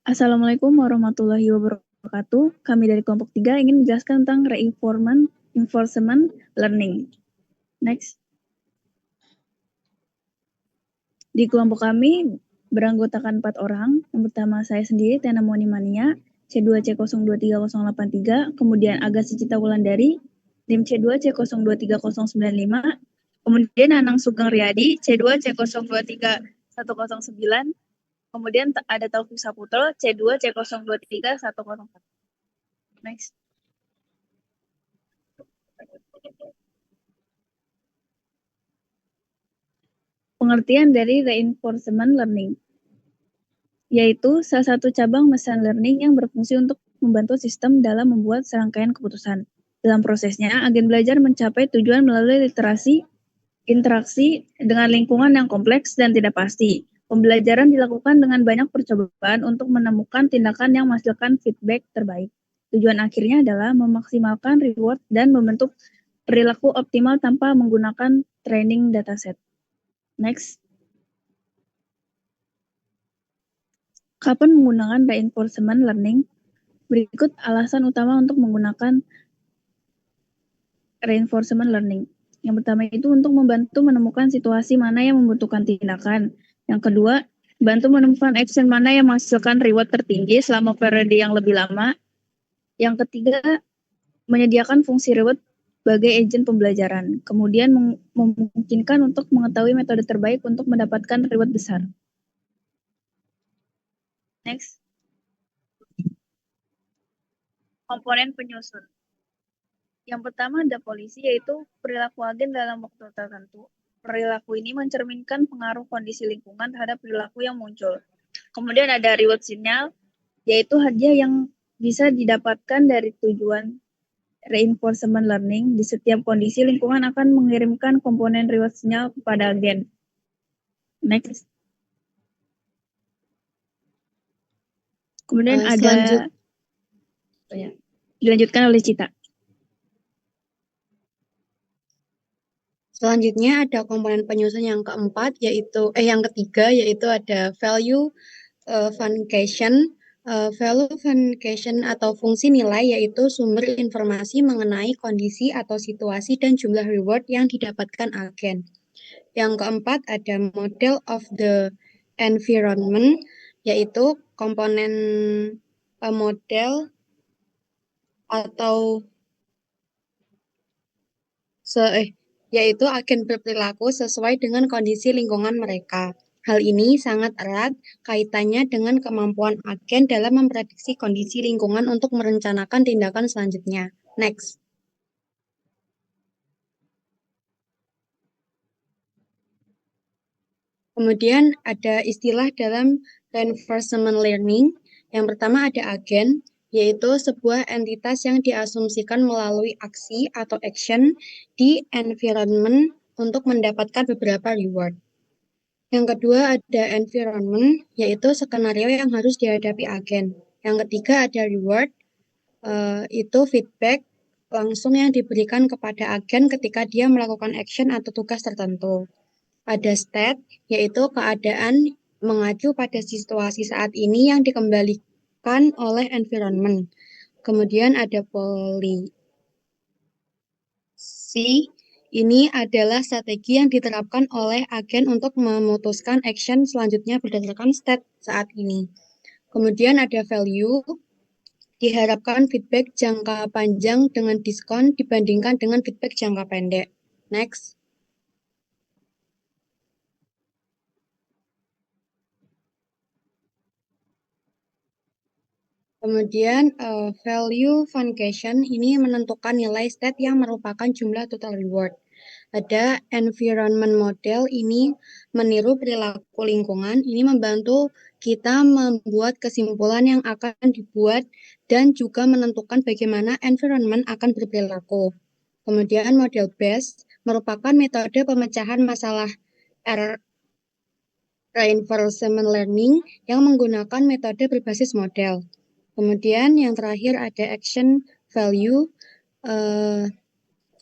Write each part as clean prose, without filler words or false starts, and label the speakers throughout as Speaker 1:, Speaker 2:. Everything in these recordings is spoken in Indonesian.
Speaker 1: Assalamualaikum warahmatullahi wabarakatuh. Kami dari kelompok 3 ingin menjelaskan tentang reinforcement learning. Next. Di kelompok kami beranggotakan 4 orang. Yang pertama saya sendiri, Tiana Moni Mania, C2C023083, kemudian Aga Sicita Wulandari, NIM C2C023095, kemudian Anang Sugeng Riyadi, C2C023109, kemudian ada Taufik Saputro, C2C023101. Next. Pengertian dari reinforcement learning, yaitu salah satu cabang machine learning yang berfungsi untuk membantu sistem dalam membuat serangkaian keputusan. Dalam prosesnya, agen belajar mencapai tujuan melalui literasi, interaksi dengan lingkungan yang kompleks dan tidak pasti. Pembelajaran dilakukan dengan banyak percobaan untuk menemukan tindakan yang menghasilkan feedback terbaik. Tujuan akhirnya adalah memaksimalkan reward dan membentuk perilaku optimal tanpa menggunakan training dataset. Next. Kapan menggunakan reinforcement learning? Berikut alasan utama untuk menggunakan reinforcement learning. Yang pertama itu untuk membantu menemukan situasi mana yang membutuhkan tindakan. Yang kedua, bantu menemukan action mana yang menghasilkan reward tertinggi selama periode yang lebih lama. Yang ketiga, menyediakan fungsi reward sebagai agen pembelajaran. Kemudian memungkinkan untuk mengetahui metode terbaik untuk mendapatkan reward besar. Next. Komponen penyusun. Yang pertama ada polisi, yaitu perilaku agen dalam waktu tertentu. Perilaku ini mencerminkan pengaruh kondisi lingkungan terhadap perilaku yang muncul. Kemudian ada reward signal, yaitu hadiah yang bisa didapatkan dari tujuan reinforcement learning. Di setiap kondisi, lingkungan akan mengirimkan komponen reward signal kepada agen. Next. Kemudian dilanjutkan oleh Cita.
Speaker 2: Selanjutnya ada komponen penyusun yang ketiga yaitu ada value function. Value function atau fungsi nilai yaitu sumber informasi mengenai kondisi atau situasi dan jumlah reward yang didapatkan agen. Yang keempat ada model of the environment, yaitu komponen model atau yaitu agen berperilaku sesuai dengan kondisi lingkungan mereka. Hal ini sangat erat kaitannya dengan kemampuan agen dalam memprediksi kondisi lingkungan untuk merencanakan tindakan selanjutnya. Next. Kemudian ada istilah dalam reinforcement learning. Yang pertama ada agen, yaitu sebuah entitas yang diasumsikan melalui aksi atau action di environment untuk mendapatkan beberapa reward. Yang kedua ada environment, yaitu skenario yang harus dihadapi agen. Yang ketiga ada reward, itu feedback langsung yang diberikan kepada agen ketika dia melakukan action atau tugas tertentu. Ada state, yaitu keadaan mengacu pada situasi saat ini yang dikembalikan oleh environment. Kemudian ada policy, ini adalah strategi yang diterapkan oleh agen untuk memutuskan action selanjutnya berdasarkan state saat ini. Kemudian ada value, diharapkan feedback jangka panjang dengan diskon dibandingkan dengan feedback jangka pendek. Next. Kemudian value function ini menentukan nilai state yang merupakan jumlah total reward. Ada environment model, ini meniru perilaku lingkungan, ini membantu kita membuat kesimpulan yang akan dibuat dan juga menentukan bagaimana environment akan berperilaku. Kemudian model based merupakan metode pemecahan masalah reinforcement learning yang menggunakan metode berbasis model. Kemudian yang terakhir ada action value.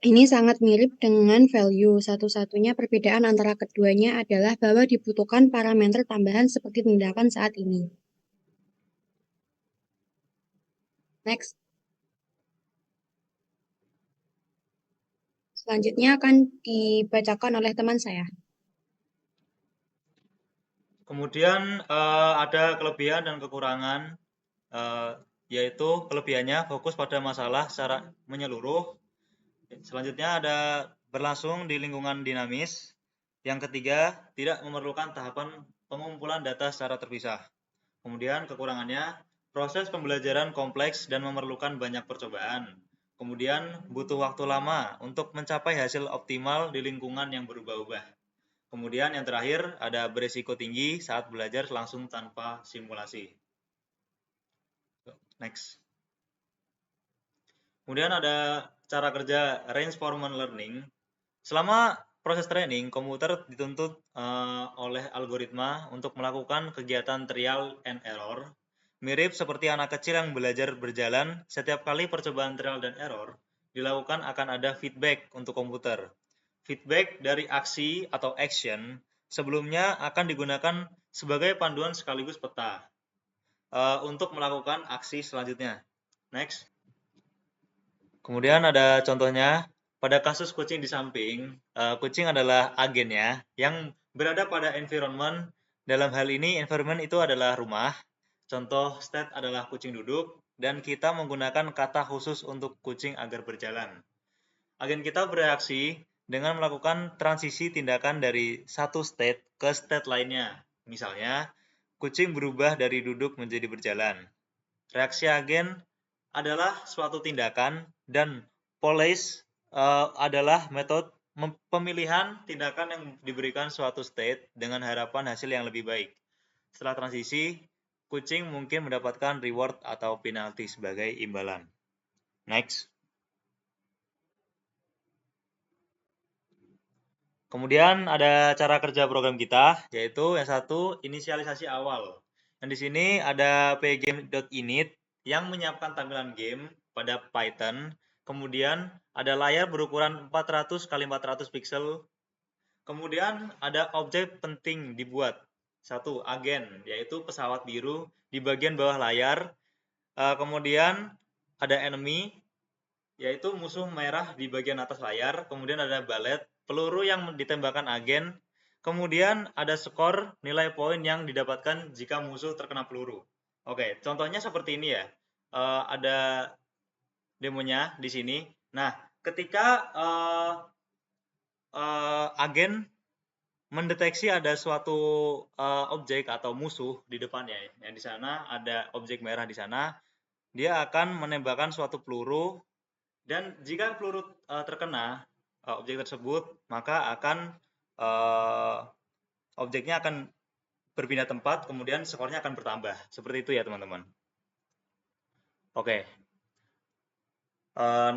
Speaker 2: Ini sangat mirip dengan value. Satu-satunya perbedaan antara keduanya adalah bahwa dibutuhkan parameter tambahan seperti tindakan saat ini. Next. Selanjutnya akan dibacakan oleh teman saya.
Speaker 3: Kemudian ada kelebihan dan kekurangan, yaitu kelebihannya fokus pada masalah secara menyeluruh. Selanjutnya ada berlangsung di lingkungan dinamis. Yang ketiga, tidak memerlukan tahapan pengumpulan data secara terpisah. Kemudian kekurangannya, proses pembelajaran kompleks dan memerlukan banyak percobaan. Kemudian butuh waktu lama untuk mencapai hasil optimal di lingkungan yang berubah-ubah. Kemudian yang terakhir ada beresiko tinggi saat belajar langsung tanpa simulasi. Next. Kemudian ada cara kerja reinforcement learning. Selama proses training, komputer dituntut oleh algoritma untuk melakukan kegiatan trial and error. Mirip seperti anak kecil yang belajar berjalan, setiap kali percobaan trial dan error dilakukan akan ada feedback untuk komputer. Feedback dari aksi atau action sebelumnya akan digunakan sebagai panduan sekaligus peta untuk melakukan aksi selanjutnya. Next. Kemudian ada contohnya, pada kasus kucing di samping, kucing adalah agennya yang berada pada environment. Dalam hal ini, environment itu adalah rumah. Contoh state adalah kucing duduk, dan kita menggunakan kata khusus untuk kucing agar berjalan. Agen kita bereaksi dengan melakukan transisi tindakan dari satu state ke state lainnya. Misalnya, kucing berubah dari duduk menjadi berjalan. Reaksi agen adalah suatu tindakan dan police adalah metode pemilihan tindakan yang diberikan suatu state dengan harapan hasil yang lebih baik. Setelah transisi, kucing mungkin mendapatkan reward atau penalti sebagai imbalan. Next. Kemudian ada cara kerja program kita, yaitu yang satu, inisialisasi awal. Dan di sini ada pgame.init yang menyiapkan tampilan game pada Python. Kemudian ada layar berukuran 400 x 400 pixel. Kemudian ada objek penting dibuat. Satu, agen, yaitu pesawat biru di bagian bawah layar. Kemudian ada enemy, yaitu musuh merah di bagian atas layar. Kemudian ada bullet, peluru yang ditembakkan agen. Kemudian ada skor, nilai poin yang didapatkan jika musuh terkena peluru. Oke, contohnya seperti ini ya. Ada demonya di sini. Nah, ketika agen mendeteksi ada suatu objek atau musuh di depannya, yang di sana ada objek merah di sana, dia akan menembakkan suatu peluru. Dan jika peluru terkena objek tersebut, maka akan objeknya akan berpindah tempat, kemudian skornya akan bertambah. Seperti itu ya teman-teman. Oke.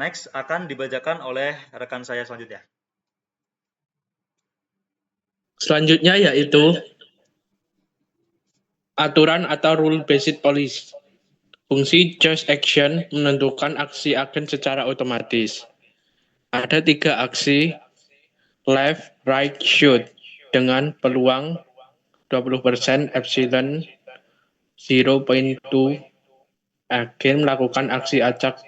Speaker 3: Next akan dibacakan oleh rekan saya selanjutnya.
Speaker 4: Selanjutnya yaitu aturan atau rule-based policy. Fungsi just action menentukan aksi agen secara otomatis. Ada 3 aksi, left, right, shoot, dengan peluang 20% epsilon 0.2 agen melakukan aksi acak.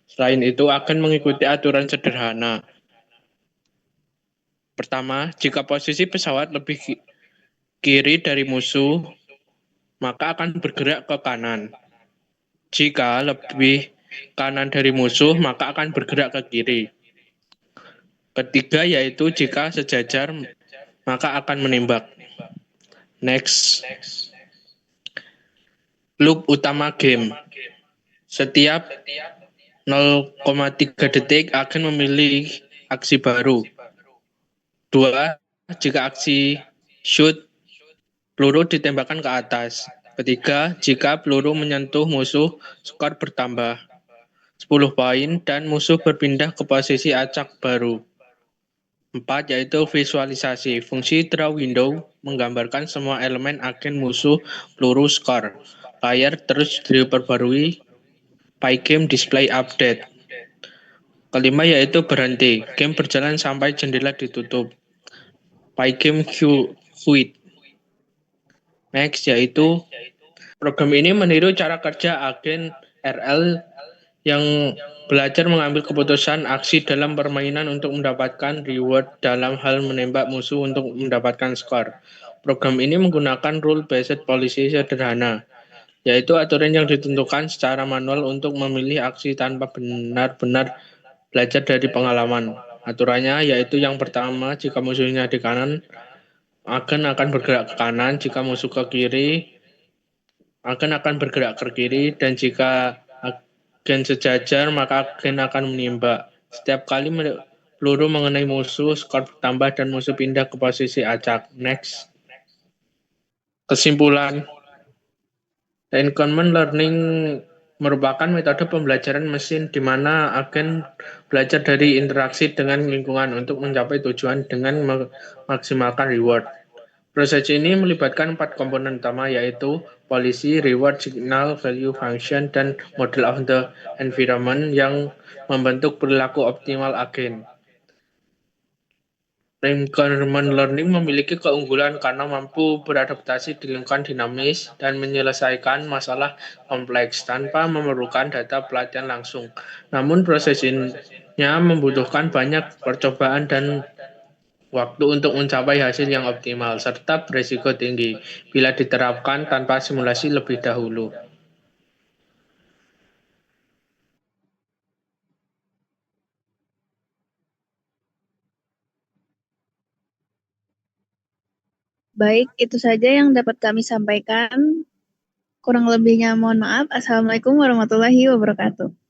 Speaker 4: Selain itu, agen mengikuti aturan sederhana. Pertama, jika posisi pesawat lebih kiri dari musuh, maka akan bergerak ke kanan. Jika lebih kanan dari musuh, maka akan bergerak ke kiri. Ketiga yaitu jika sejajar, maka akan menembak. Next. Loop utama game. Setiap 0,3 detik akan memilih aksi baru. 2. Jika aksi shoot, peluru ditembakkan ke atas. Ketiga, jika peluru menyentuh musuh, skor bertambah 10 poin dan musuh berpindah ke posisi acak baru. 4. Yaitu visualisasi. Fungsi draw window menggambarkan semua elemen agen musuh, peluru, skor. Layar terus diperbarui. Pygame display update. Kelima yaitu berhenti. Game berjalan sampai jendela ditutup. Pygame quit. Next yaitu program ini meniru cara kerja agen RL yang belajar mengambil keputusan aksi dalam permainan untuk mendapatkan reward dalam hal menembak musuh untuk mendapatkan skor. Program ini menggunakan rule-based policy sederhana, yaitu aturan yang ditentukan secara manual untuk memilih aksi tanpa benar-benar belajar dari pengalaman. Aturannya yaitu yang pertama, jika musuhnya di kanan, akan bergerak ke kanan, jika musuh ke kiri, akan bergerak ke kiri, dan jika agen sejajar, maka agen akan menembak. Setiap kali peluru mengenai musuh, skor bertambah dan musuh pindah ke posisi acak. Next. Kesimpulan, reinforcement learning merupakan metode pembelajaran mesin di mana agen belajar dari interaksi dengan lingkungan untuk mencapai tujuan dengan memaksimalkan reward. Proses ini melibatkan 4 komponen utama, yaitu policy, reward, signal, value, function, dan model of the environment yang membentuk perilaku optimal agen. Reinforcement learning memiliki keunggulan karena mampu beradaptasi di lingkungan dinamis dan menyelesaikan masalah kompleks tanpa memerlukan data pelatihan langsung. Namun proses ini membutuhkan banyak percobaan dan waktu untuk mencapai hasil yang optimal, serta berisiko tinggi bila diterapkan tanpa simulasi lebih dahulu.
Speaker 1: Baik, itu saja yang dapat kami sampaikan. Kurang lebihnya mohon maaf. Assalamualaikum warahmatullahi wabarakatuh.